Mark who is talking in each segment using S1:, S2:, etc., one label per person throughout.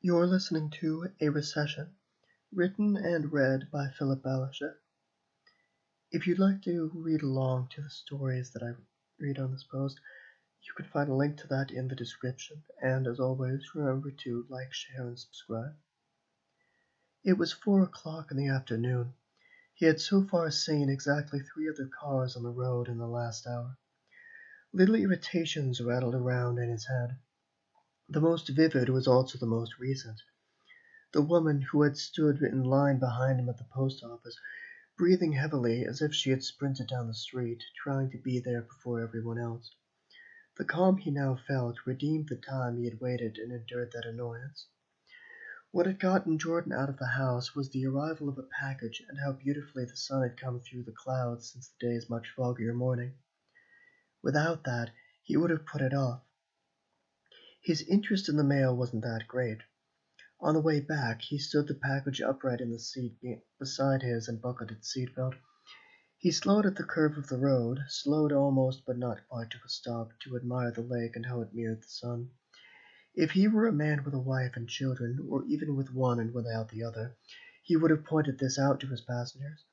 S1: You're listening to A Recession, written and read by Ballerscheff. If you'd like to read along to the stories that I read on this post, you can find a link to that in the description, and as always, remember to like, share, and subscribe. It was 4 o'clock in the afternoon. He had so far seen exactly 3 other cars on the road in the last hour. Little irritations rattled around in his head. The most vivid was also the most recent. The woman who had stood in line behind him at the post office, breathing heavily as if she had sprinted down the street, trying to be there before everyone else. The calm he now felt redeemed the time he had waited and endured that annoyance. What had gotten Jordan out of the house was the arrival of a package and how beautifully the sun had come through the clouds since the day's much foggier morning. Without that, he would have put it off. His interest in the mail wasn't that great. On the way back, he stood the package upright in the seat beside his and buckled its seatbelt. He slowed at the curve of the road, slowed almost but not quite to a stop, to admire the lake and how it mirrored the sun. If he were a man with a wife and children, or even with one and without the other, he would have pointed this out to his passengers.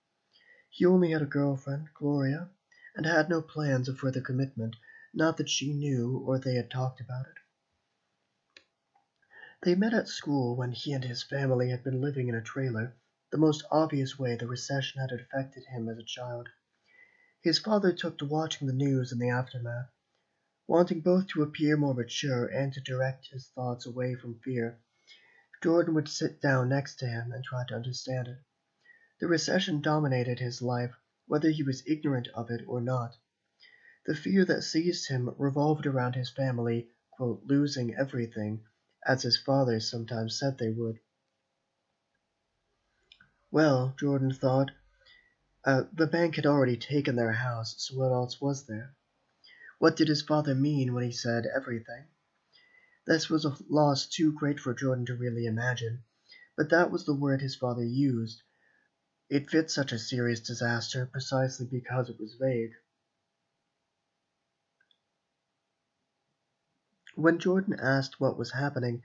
S1: He only had a girlfriend, Gloria, and had no plans of further commitment, not that she knew or they had talked about it. They met at school when he and his family had been living in a trailer, the most obvious way the recession had affected him as a child. His father took to watching the news in the aftermath. Wanting both to appear more mature and to direct his thoughts away from fear, Jordan would sit down next to him and try to understand it. The recession dominated his life, whether he was ignorant of it or not. The fear that seized him revolved around his family, quote, losing everything, as his father sometimes said they would. Well, Jordan thought, the bank had already taken their house, so what else was there? What did his father mean when he said everything? This was a loss too great for Jordan to really imagine, but that was the word his father used. It fit such a serious disaster precisely because it was vague. When Jordan asked what was happening,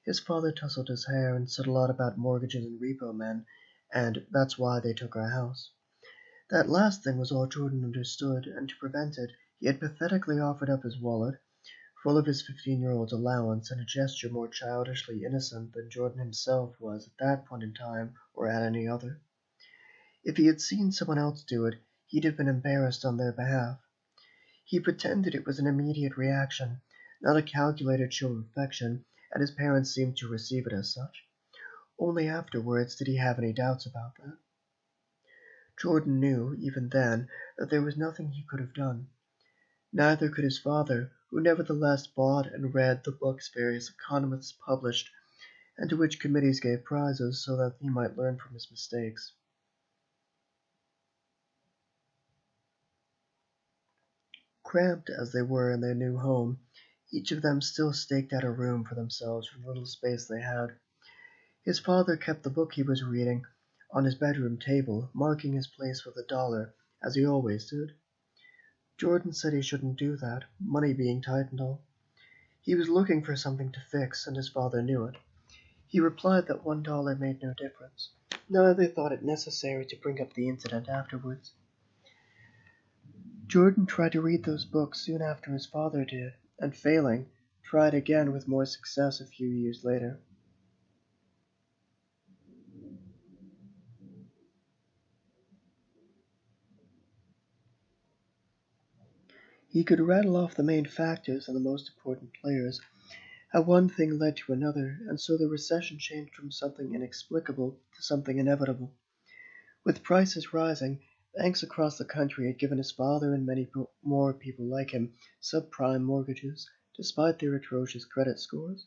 S1: his father tousled his hair and said a lot about mortgages and repo men, and that's why they took our house. That last thing was all Jordan understood, and to prevent it, he had pathetically offered up his wallet, full of his 15-year-old's allowance, in a gesture more childishly innocent than Jordan himself was at that point in time or at any other. If he had seen someone else do it, he'd have been embarrassed on their behalf. He pretended it was an immediate reaction, not a calculated show of affection, and his parents seemed to receive it as such. Only afterwards did he have any doubts about that. Jordan knew, even then, that there was nothing he could have done. Neither could his father, who nevertheless bought and read the books various economists published, and to which committees gave prizes so that he might learn from his mistakes. Cramped as they were in their new home, each of them still staked out a room for themselves from the little space they had. His father kept the book he was reading on his bedroom table, marking his place with $1, as he always did. Jordan said he shouldn't do that, money being tight and all. He was looking for something to fix, and his father knew it. He replied that $1 made no difference. Neither thought it necessary to bring up the incident afterwards. Jordan tried to read those books soon after his father did, and failing, tried again with more success a few years later. He could rattle off the main factors and the most important players, how one thing led to another, and so the recession changed from something inexplicable to something inevitable. With prices rising, banks across the country had given his father and many more people like him subprime mortgages, despite their atrocious credit scores.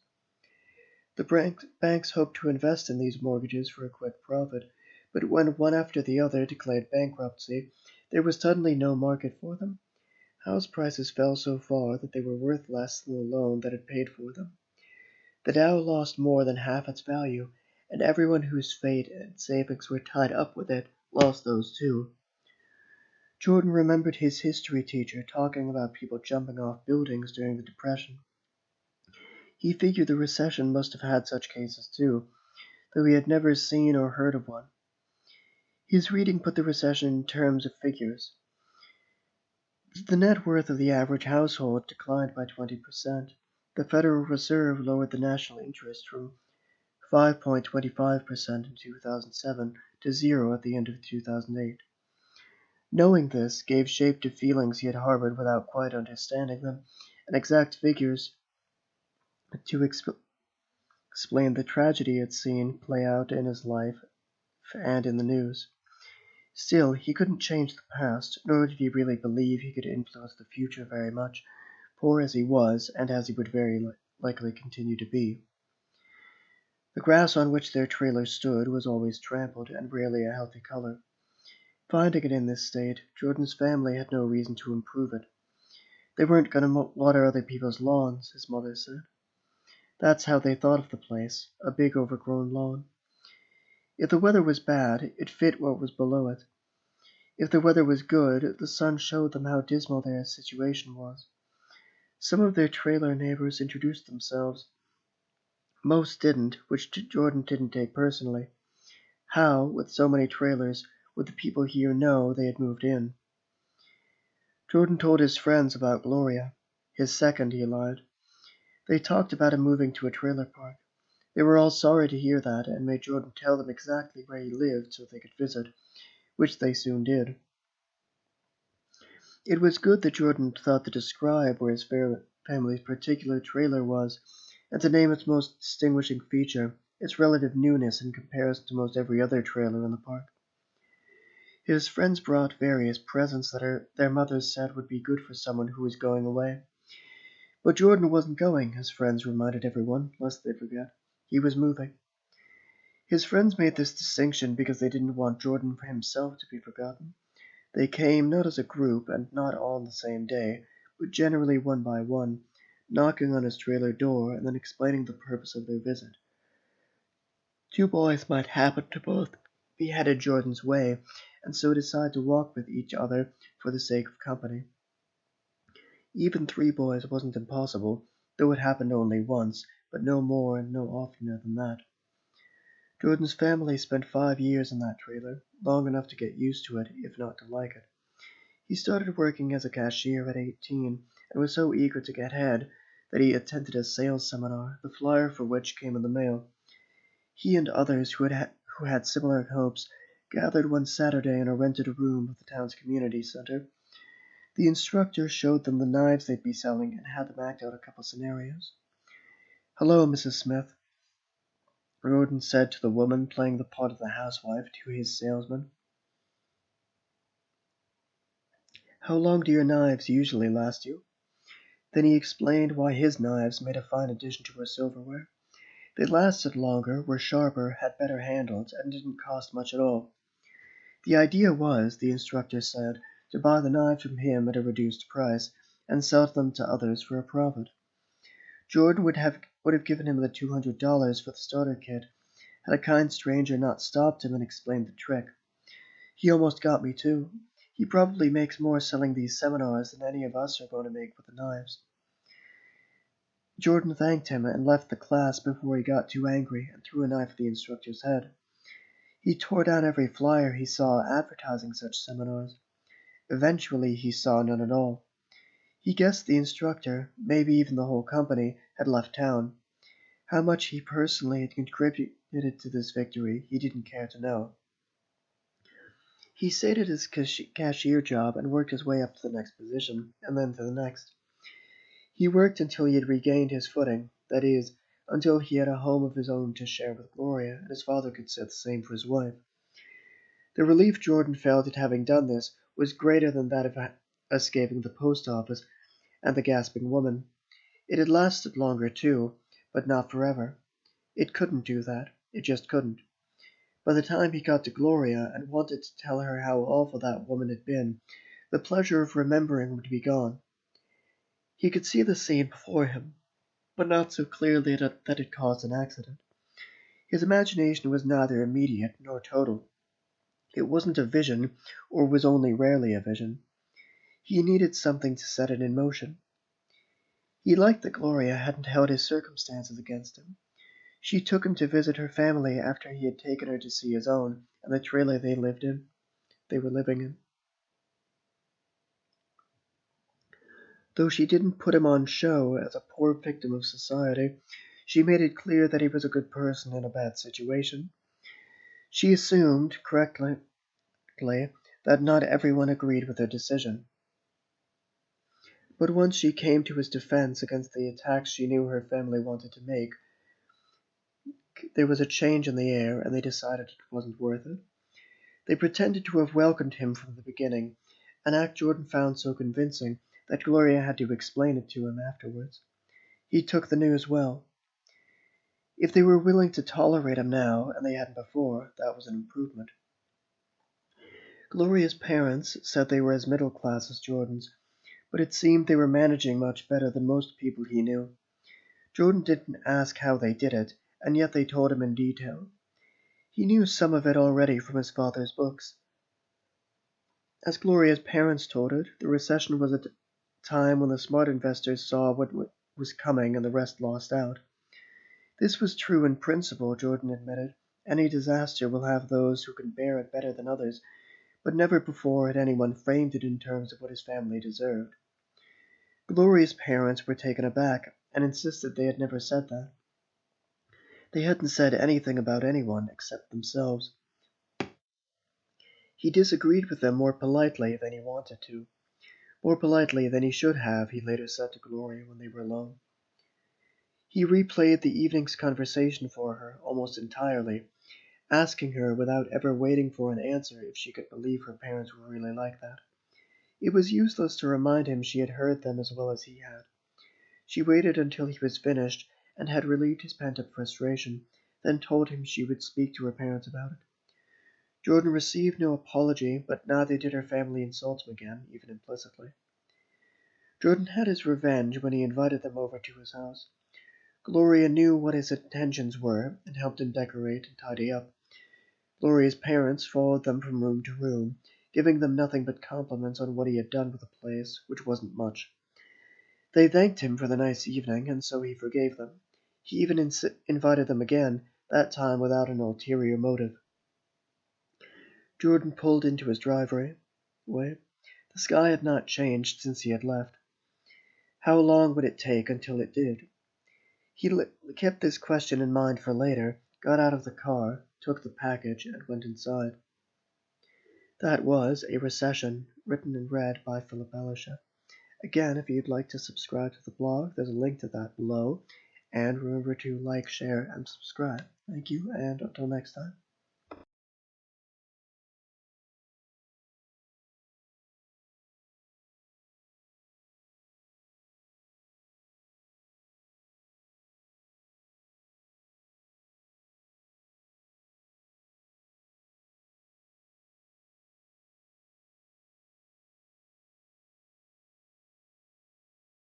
S1: The banks hoped to invest in these mortgages for a quick profit, but when one after the other declared bankruptcy, there was suddenly no market for them. House prices fell so far that they were worth less than the loan that had paid for them. The Dow lost more than half its value, and everyone whose fate and savings were tied up with it lost those too. Jordan remembered his history teacher talking about people jumping off buildings during the Depression. He figured the recession must have had such cases too, though he had never seen or heard of one. His reading put the recession in terms of figures. The net worth of the average household declined by 20%. The Federal Reserve lowered the national interest from 5.25% in 2007 to 0 at the end of 2008. Knowing this gave shape to feelings he had harbored without quite understanding them, and exact figures to explain the tragedy he had seen play out in his life and in the news. Still, he couldn't change the past, nor did he really believe he could influence the future very much, poor as he was, and as he would very likely continue to be. The grass on which their trailer stood was always trampled, and rarely a healthy color. Finding it in this state, Jordan's family had no reason to improve it. They weren't going to water other people's lawns, his mother said. That's how they thought of the place, a big overgrown lawn. If the weather was bad, it fit what was below it. If the weather was good, the sun showed them how dismal their situation was. Some of their trailer neighbors introduced themselves. Most didn't, which Jordan didn't take personally. How, with so many trailers, would the people here know they had moved in? Jordan told his friends about Gloria. His second, he lied. They talked about him moving to a trailer park. They were all sorry to hear that, and made Jordan tell them exactly where he lived so they could visit, which they soon did. It was good that Jordan thought to describe where his family's particular trailer was, and to name its most distinguishing feature, its relative newness in comparison to most every other trailer in the park. His friends brought various presents that their mothers said would be good for someone who was going away. But Jordan wasn't going, his friends reminded everyone, lest they forget. He was moving. His friends made this distinction because they didn't want Jordan himself to be forgotten. They came not as a group and not all on the same day, but generally one by one, knocking on his trailer door and then explaining the purpose of their visit. Two boys might happen to both be headed Jordan's way, and so decide to walk with each other for the sake of company. Even three boys wasn't impossible, though it happened only once, but no more and no oftener than that. Jordan's family spent 5 years in that trailer, long enough to get used to it, if not to like it. He started working as a cashier at 18 and was so eager to get ahead that he attended a sales seminar, the flyer for which came in the mail. He and others who had similar hopes gathered one Saturday in a rented room of the town's community center. The instructor showed them the knives they'd be selling and had them act out a couple scenarios. "Hello, Mrs. Smith," Jordan said to the woman playing the part of the housewife to his salesman. "How long do your knives usually last you?" Then he explained why his knives made a fine addition to her silverware. They lasted longer, were sharper, had better handles, and didn't cost much at all. The idea was, the instructor said, to buy the knives from him at a reduced price and sell them to others for a profit. Jordan would have given him the $200 for the starter kit had a kind stranger not stopped him and explained the trick. He almost got me too. He probably makes more selling these seminars than any of us are going to make with the knives. Jordan thanked him and left the class before he got too angry and threw a knife at the instructor's head. He tore down every flyer he saw advertising such seminars. Eventually he saw none at all. He guessed the instructor, maybe even the whole company, had left town. How much he personally had contributed to this victory, he didn't care to know. He stayed at his cashier job and worked his way up to the next position, and then to the next. He worked until he had regained his footing, that is, until he had a home of his own to share with Gloria, and his father could say the same for his wife. The relief Jordan felt at having done this was greater than that of escaping the post office and the gasping woman. It had lasted longer, too, but not forever. It couldn't do that. It just couldn't. By the time he got to Gloria and wanted to tell her how awful that woman had been, the pleasure of remembering would be gone. He could see the scene before him, but not so clearly that it caused an accident. His imagination was neither immediate nor total. It wasn't a vision, or was only rarely a vision. He needed something to set it in motion. He liked that Gloria hadn't held his circumstances against him. She took him to visit her family after he had taken her to see his own and the trailer they were living in. Though she didn't put him on show as a poor victim of society, she made it clear that he was a good person in a bad situation. She assumed, correctly, that not everyone agreed with her decision. But once she came to his defense against the attacks she knew her family wanted to make, there was a change in the air, and they decided it wasn't worth it. They pretended to have welcomed him from the beginning, an act Jordan found so convincing that Gloria had to explain it to him afterwards. He took the news well. If they were willing to tolerate him now, and they hadn't before, that was an improvement. Gloria's parents said they were as middle class as Jordan's, but it seemed they were managing much better than most people he knew. Jordan didn't ask how they did it, and yet they told him in detail. He knew some of it already from his father's books. As Gloria's parents told it, the recession was a time when the smart investors saw what was coming and the rest lost out. This was true in principle, Jordan admitted. Any disaster will have those who can bear it better than others, but never before had anyone framed it in terms of what his family deserved. Gloria's parents were taken aback and insisted they had never said that. They hadn't said anything about anyone except themselves. He disagreed with them more politely than he wanted to. More politely than he should have, he later said to Gloria when they were alone. He replayed the evening's conversation for her almost entirely, asking her without ever waiting for an answer if she could believe her parents were really like that. It was useless to remind him she had heard them as well as he had. She waited until he was finished and had relieved his pent-up frustration, then told him she would speak to her parents about it. Jordan received no apology, but neither did her family insult him again, even implicitly. Jordan had his revenge when he invited them over to his house. Gloria knew what his intentions were and helped him decorate and tidy up. Gloria's parents followed them from room to room, giving them nothing but compliments on what he had done with the place, which wasn't much. They thanked him for the nice evening, and so he forgave them. He even invited them again, that time without an ulterior motive. Jordan pulled into his driveway. The sky had not changed since he had left. How long would it take until it did? He kept this question in mind for later, got out of the car, took the package, and went inside. That was A Recession, written and read by Philip Ballerscheff. Again, if you'd like to subscribe to the blog, there's a link to that below. And remember to like, share, and subscribe. Thank you, and until next time.